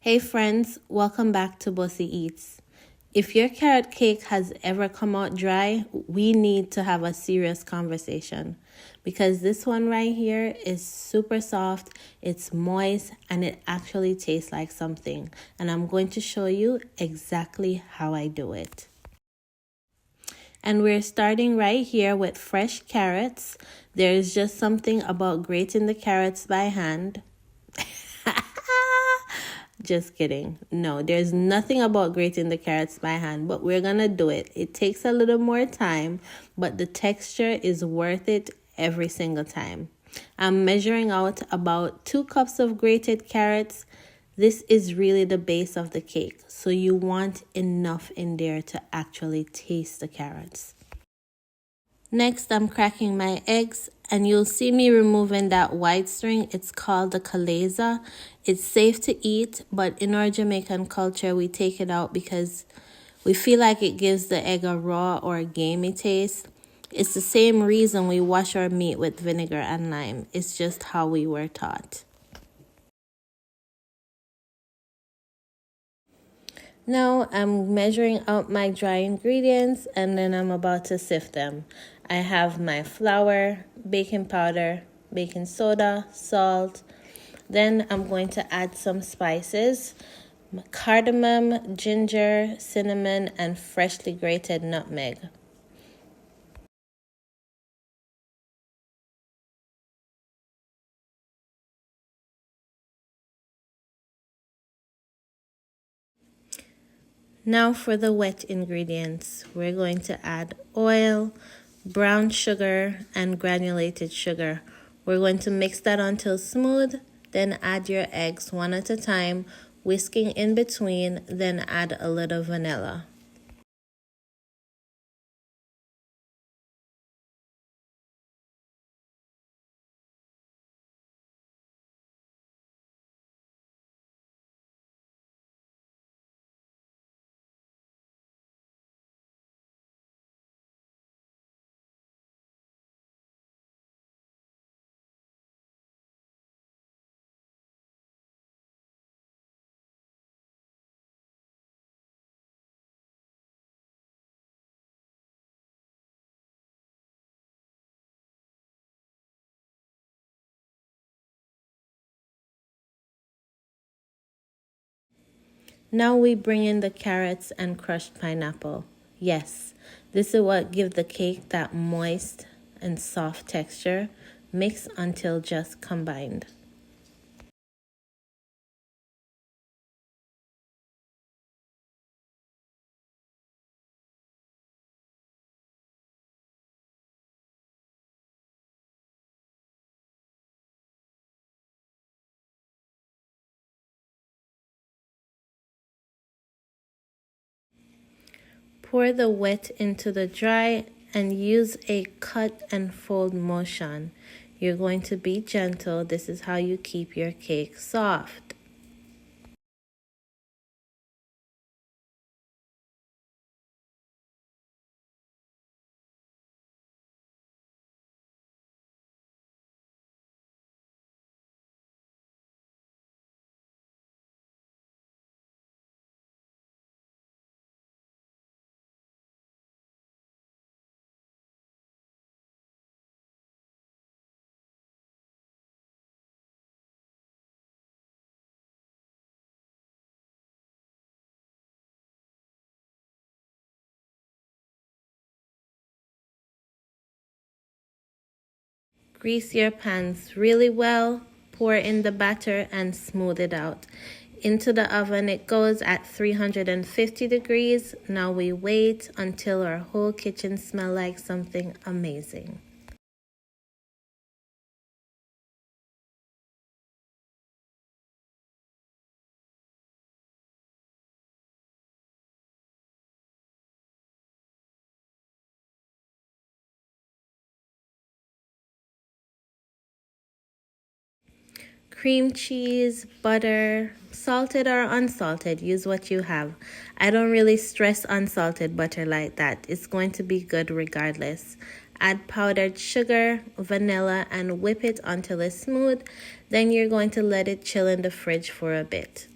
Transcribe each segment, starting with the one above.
Hey friends, welcome back to Bosi Eats. If your carrot cake has ever come out dry, we need to have a serious conversation because this one right here is super soft, it's moist, and it actually tastes like something. And I'm going to show you exactly how I do it. And we're starting right here with fresh carrots. There's just something about grating the carrots by hand. Just kidding. No, there's nothing about grating the carrots by hand, but we're gonna do it. It takes a little more time, but the texture is worth it every single time. I'm measuring out about 2 cups of grated carrots. This is really the base of the cake, so you want enough in there to actually taste the carrots. Next, I'm cracking my eggs, and you'll see me removing that white string. It's called the chalaza. It's safe to eat, but in our Jamaican culture, we take it out because we feel like it gives the egg a raw or a gamey taste. It's the same reason we wash our meat with vinegar and lime. It's just how we were taught. Now I'm measuring out my dry ingredients and then I'm about to sift them. I have my flour, baking powder, baking soda, salt. Then I'm going to add some spices, cardamom, ginger, cinnamon, and freshly grated nutmeg. Now for the wet ingredients. We're going to add oil, brown sugar, and granulated sugar. We're going to mix that until smooth, then add your eggs one at a time, whisking in between, then add a little vanilla. Now we bring in the carrots and crushed pineapple. Yes, this is what gives the cake that moist and soft texture. Mix until just combined. Pour the wet into the dry and use a cut and fold motion. You're going to be gentle. This is how you keep your cake soft. Grease your pans really well, pour in the batter and smooth it out. Into the oven it goes at 350 degrees. Now we wait until our whole kitchen smells like something amazing. Cream cheese, butter, salted or unsalted, use what you have. I don't really stress unsalted butter like that. It's going to be good regardless. Add powdered sugar, vanilla, and whip it until it's smooth. Then you're going to let it chill in the fridge for a bit.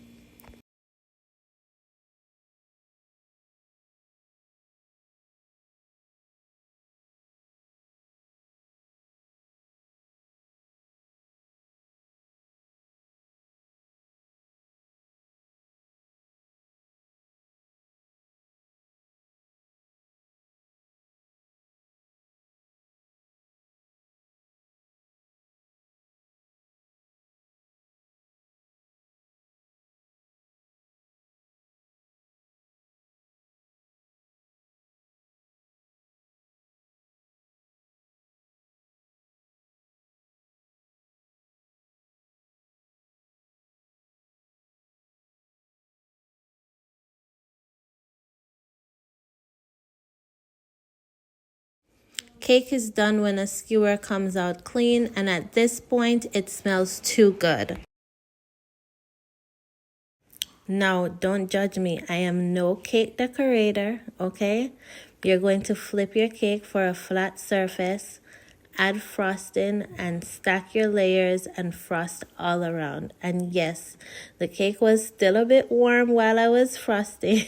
Cake is done when a skewer comes out clean, and at this point, it smells too good. Now, don't judge me. I am no cake decorator, okay? You're going to flip your cake for a flat surface, add frosting, and stack your layers and frost all around. And yes, the cake was still a bit warm while I was frosting.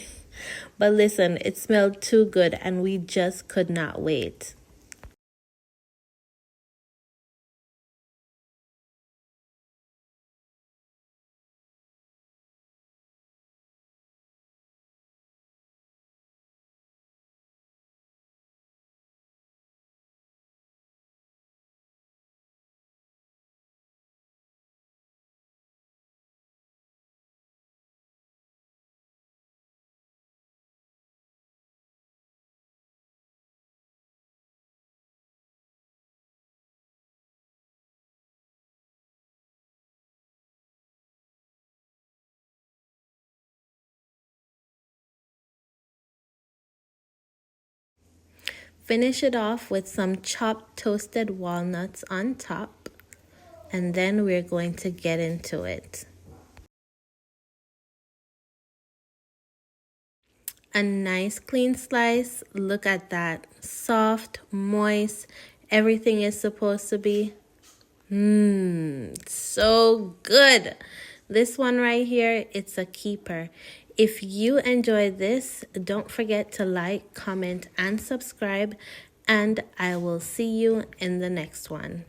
But listen, it smelled too good and we just could not wait. Finish it off with some chopped toasted walnuts on top, and then we're going to get into it. A nice clean slice. Look at that. Soft, moist, everything is supposed to be. So good. This one right here, it's a keeper. If you enjoyed this, don't forget to like, comment, and subscribe, and I will see you in the next one.